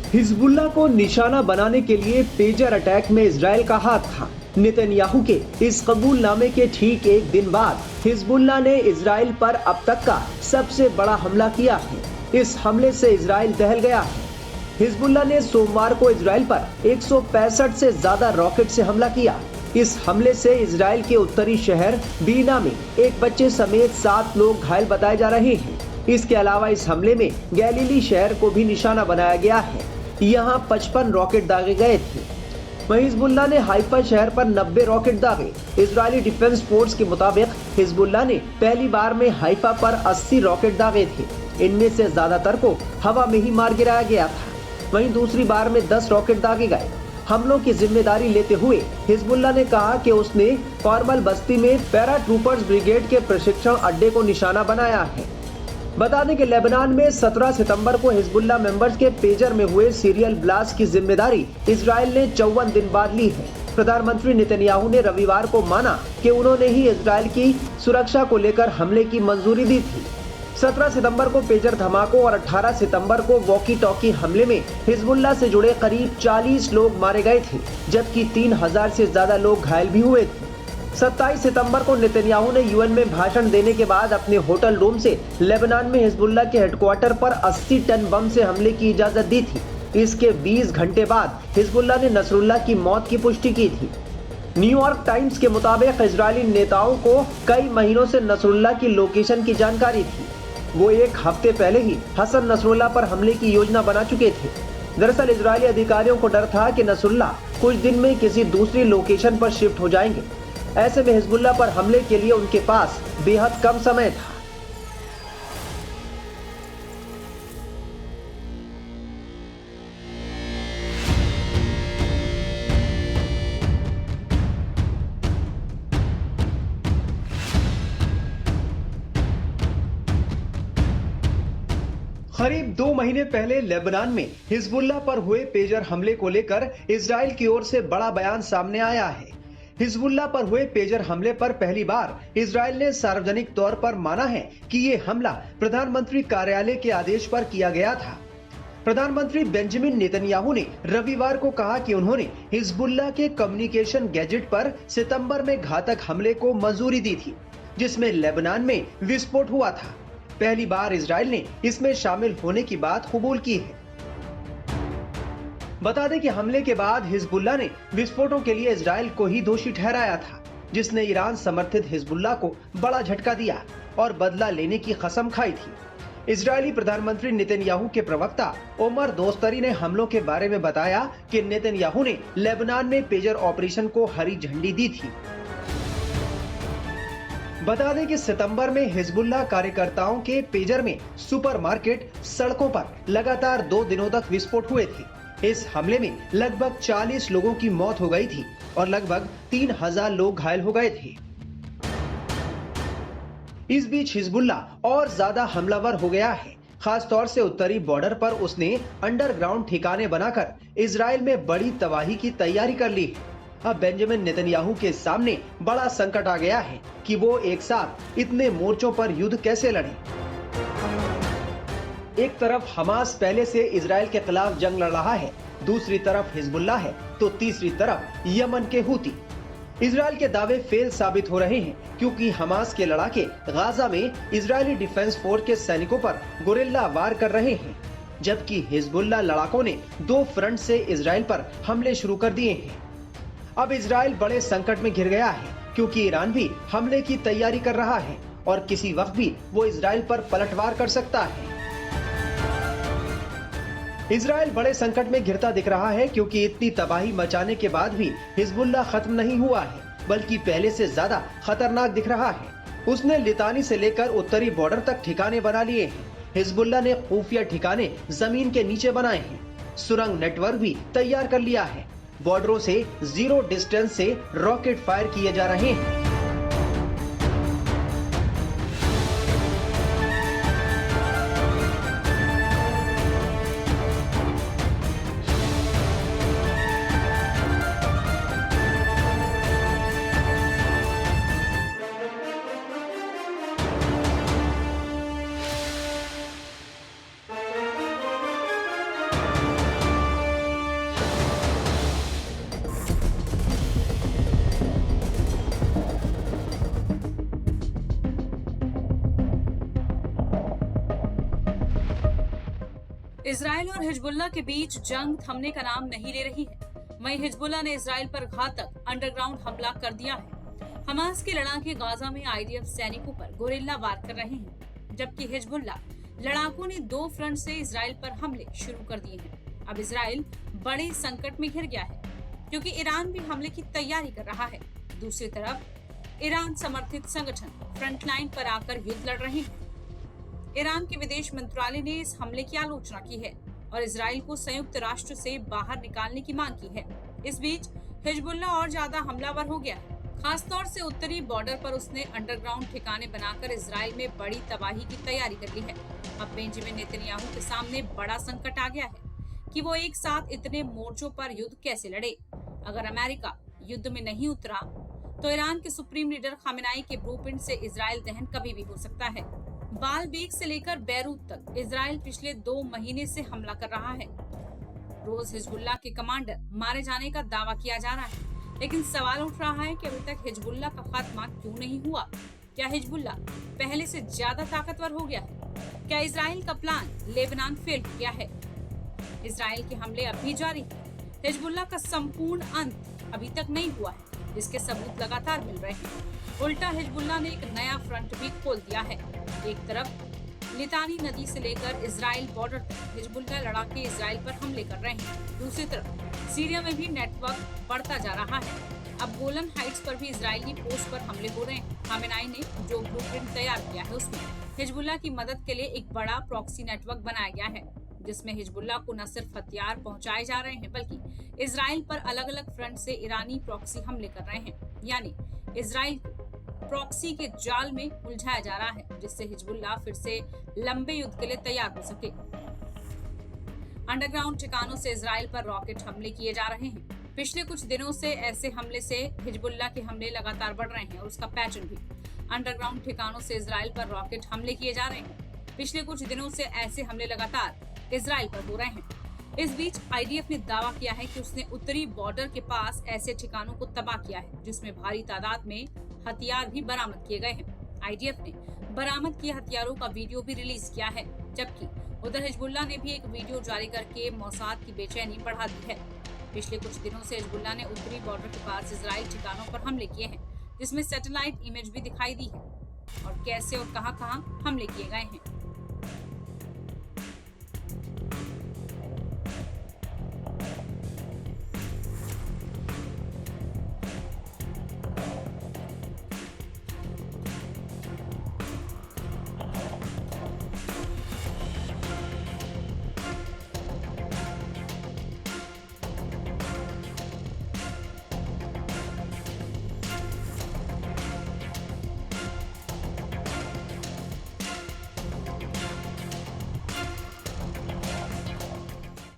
Hezbollah को निशाना बनाने के लिए पेजर अटैक में इजराइल का हाथ था। नेतन्याहू के इस कबूलनामे के ठीक एक दिन बाद हिजबुल्लाह ने इजराइल पर अब तक का सबसे बड़ा हमला किया है। इस हमले से इजराइल दहल गया है। हिजबुल्लाह ने सोमवार को इजराइल पर 165 से ज्यादा रॉकेट से हमला किया। इस हमले से इजराइल के उत्तरी शहर बीना में एक बच्चे समेत 7 लोग घायल बताए जा रहे हैं। इसके अलावा इस हमले में गैलीली शहर को भी निशाना बनाया गया है। यहाँ 55 रॉकेट दागे गए थे। वहीं हिजबुल्लाह ने हाइफा शहर पर 90 रॉकेट दागे। इजरायली डिफेंस फोर्स के मुताबिक हिजबुल्लाह ने पहली बार में हाइफा पर 80 रॉकेट दागे थे। इनमें से ज्यादातर को हवा में ही मार गिराया गया था। वहीं दूसरी बार में 10 रॉकेट दागे गए। हमलों की जिम्मेदारी लेते हुए हिजबुल्लाह ने कहा कि उसने कॉर्मल बस्ती में पैरा ट्रूपर्स ब्रिगेड के प्रशिक्षण अड्डे को निशाना बनाया है। बता दें कि लेबनान में 17 सितंबर को हिजबुल्लाह मेंबर्स के पेजर में हुए सीरियल ब्लास्ट की जिम्मेदारी इजराइल ने 54 दिन बाद ली है। प्रधानमंत्री नेतन्याहू ने रविवार को माना कि उन्होंने ही इजराइल की सुरक्षा को लेकर हमले की मंजूरी दी थी। 17 सितंबर को पेजर धमाकों और 18 सितंबर को वॉकी टॉकी हमले में हिजबुल्लाह से जुड़े करीब 40 लोग मारे गए थे, जबकि 3000 से ज्यादा लोग घायल भी हुए थे। 27 सितंबर को नेतन्याहू ने यूएन में भाषण देने के बाद अपने होटल रूम से लेबनान में हिजबुल्लाह के हेडक्वार्टर पर 80 टन बम से हमले की इजाजत दी थी। इसके 20 घंटे बाद हिजबुल्लाह ने नसरुल्लाह की मौत की पुष्टि की थी। न्यूयॉर्क टाइम्स के मुताबिक इजरायली नेताओं को कई महीनों से नसरुल्लाह की लोकेशन की जानकारी थी। वो एक हफ्ते पहले ही हसन नसरुल्लाह पर हमले की योजना बना चुके थे। दरअसल इजरायली अधिकारियों को डर था कि नसरुल्लाह कुछ दिन में किसी दूसरी लोकेशन पर शिफ्ट हो जाएंगे। ऐसे में हिजबुल्लाह पर हमले के लिए उनके पास बेहद कम समय था। करीब 2 महीने पहले लेबनान में हिजबुल्लाह पर हुए पेजर हमले को लेकर इजराइल की ओर से बड़ा बयान सामने आया है। हिजबुल्लाह पर हुए पेजर हमले पर पहली बार इजराइल ने सार्वजनिक तौर पर माना है कि ये हमला प्रधानमंत्री कार्यालय के आदेश पर किया गया था। प्रधानमंत्री बेंजामिन नेतन्याहू ने रविवार को कहा कि उन्होंने हिजबुल्लाह के कम्युनिकेशन गैजेट पर सितंबर में घातक हमले को मंजूरी दी थी, जिसमें लेबनान में विस्फोट हुआ था। पहली बार इजराइल ने इसमें शामिल होने की बात कबूल की है। बता दें कि हमले के बाद हिजबुल्लाह ने विस्फोटों के लिए इजराइल को ही दोषी ठहराया था, जिसने ईरान समर्थित हिजबुल्लाह को बड़ा झटका दिया और बदला लेने की कसम खाई थी। इजरायली प्रधानमंत्री नेतन्याहू के प्रवक्ता ओमर दोस्तरी ने हमलों के बारे में बताया कि नेतन्याहू ने लेबनान में पेजर ऑपरेशन को हरी झंडी दी थी। बता दें कि सितंबर में हिजबुल्लाह कार्यकर्ताओं के पेजर में सुपरमार्केट, सड़कों पर लगातार 2 दिनों तक विस्फोट हुए थे। इस हमले में लगभग 40 लोगों की मौत हो गई थी और लगभग 3000 लोग घायल हो गए थे। इस बीच हिजबुल्लाह और ज्यादा हमलावर हो गया है। खास तौर से उत्तरी बॉर्डर पर उसने अंडरग्राउंड ठिकाने बनाकर इजराइल में बड़ी तबाही की तैयारी कर ली है। अब बेंजामिन नेतन्याहू के सामने बड़ा संकट आ गया है कि वो एक साथ इतने मोर्चों पर युद्ध कैसे लड़े। एक तरफ हमास पहले से इजराइल के खिलाफ जंग लड़ रहा है, दूसरी तरफ हिजबुल्लाह है, तो तीसरी तरफ यमन के हूती। इजराइल के दावे फेल साबित हो रहे हैं क्योंकि हमास के लड़ाके गाजा में इजरायली डिफेंस फोर्स के सैनिकों पर गोरिल्ला वार कर रहे हैं, जबकि हिजबुल्लाह लड़ाकों ने 2 फ्रंट से इजराइल पर हमले शुरू कर दिए हैं। अब इजराइल बड़े संकट में घिर गया है क्योंकि ईरान भी हमले की तैयारी कर रहा है और किसी वक्त भी वो इजराइल पर पलटवार कर सकता है। इजराइल बड़े संकट में घिरता दिख रहा है क्योंकि इतनी तबाही मचाने के बाद भी हिजबुल्लाह खत्म नहीं हुआ है, बल्कि पहले से ज्यादा खतरनाक दिख रहा है। उसने लितानी से लेकर उत्तरी बॉर्डर तक ठिकाने बना लिए हैं। हिजबुल्लाह ने खुफिया ठिकाने जमीन के नीचे बनाए हैं, सुरंग नेटवर्क भी तैयार कर लिया है। बॉर्डरों से 0 डिस्टेंस से रॉकेट फायर किए जा रहे हैं। इजराइल और हिजबुल्लाह के बीच जंग थमने का नाम नहीं ले रही है। वहीं हिजबुल्लाह ने इजराइल पर घातक अंडरग्राउंड हमला कर दिया है। हमास के लड़ाके गाजा में आईडीएफ सैनिकों पर गोरिल्ला वार कर रहे हैं, जबकि हिजबुल्लाह लड़ाकों ने 2 फ्रंट से इजराइल पर हमले शुरू कर दिए हैं। अब इजराइल बड़े संकट में घिर गया है, क्योंकि ईरान भी हमले की तैयारी कर रहा है। दूसरी तरफ ईरान समर्थित संगठन फ्रंटलाइन पर आकर युद्ध लड़ रहे हैं। ईरान के विदेश मंत्रालय ने इस हमले की आलोचना की है और इजराइल को संयुक्त राष्ट्र से बाहर निकालने की मांग की है। इस बीच हिजबुल्लाह और ज्यादा हमलावर हो गया है। खासतौर से उत्तरी बॉर्डर पर उसने अंडरग्राउंड ठिकाने बनाकर इजराइल में बड़ी तबाही की तैयारी कर ली है। अब बेंजामिन नेतन्याहू के सामने बड़ा संकट आ गया है कि वो एक साथ इतने मोर्चों पर युद्ध कैसे लड़े। अगर अमेरिका युद्ध में नहीं उतरा तो ईरान के सुप्रीम लीडर खामेनेई के ब्लूप्रिंट से इजराइल दहन कभी भी हो सकता है। बालबेक से लेकर बैरूत तक इजराइल पिछले 2 महीने से हमला कर रहा है। रोज हिजबुल्लाह के कमांडर मारे जाने का दावा किया जा रहा है, लेकिन सवाल उठ रहा है कि अभी तक हिजबुल्लाह का खात्मा क्यों नहीं हुआ। क्या हिजबुल्लाह पहले से ज्यादा ताकतवर हो गया है? क्या इजराइल का प्लान लेबनान फेल हो गया है? इजराइल के हमले अब भी जारी है। हिजबुल्लाह का संपूर्ण अंत अभी तक नहीं हुआ है, जिसके सबूत लगातार मिल रहे हैं। उल्टा हिजबुल्लाह ने एक नया फ्रंट भी खोल दिया है। एक तरफ लितानी नदी से लेकर इजराइल बॉर्डर तक हिजबुल्लाह लड़ाके इजराइल पर हमले कर रहे हैं। दूसरी तरफ सीरिया में भी नेटवर्क बढ़ता जा रहा है। अब गोलन हाइट्स पर भी इजरायली पोस्ट पर हमले हो रहे हैं। खामेनेई ने जो ब्लूप्रिंट तैयार किया है उसमें हिजबुल्लाह की मदद के लिए एक बड़ा प्रॉक्सी नेटवर्क बनाया गया है, जिसमें हिजबुल्लाह को न सिर्फ हथियार पहुंचाए जा रहे हैं, बल्कि इजराइल पर अलग अलग फ्रंट से ईरानी प्रॉक्सी हमले कर रहे हैं। यानी इजराइल को प्रॉक्सी के जाल में उलझाया जा रहा है, जिससे हिजबुल्लाह फिर से लंबे युद्ध के लिए तैयार हो सके। अंडरग्राउंड ठिकानों से इजराइल पर रॉकेट हमले किए जा रहे हैं। पिछले कुछ दिनों से ऐसे हमले से हिजबुल्लाह के हमले लगातार बढ़ रहे हैं और उसका पैटर्न भी। अंडरग्राउंड ठिकानों से इजराइल पर रॉकेट हमले किए जा रहे हैं। पिछले कुछ दिनों से ऐसे हमले लगातार इजराइल पर हो रहे हैं। इस बीच आईडीएफ ने दावा किया है कि उसने उत्तरी बॉर्डर के पास ऐसे ठिकानों को तबाह किया है, जिसमें भारी तादाद में हथियार भी बरामद किए गए हैं। आईडीएफ ने बरामद किए हथियारों का वीडियो भी रिलीज किया है, जबकि उधर हिजबुल्लाह ने भी एक वीडियो जारी करके मौसाद की बेचैनी बढ़ा दी है। पिछले कुछ दिनों से हिजबुल्लाह ने उत्तरी बॉर्डर के पास इजराइल ठिकानों पर हमले किए हैं, जिसमें सैटेलाइट इमेज भी दिखाई दी है और कैसे और कहां हमले किए गए हैं।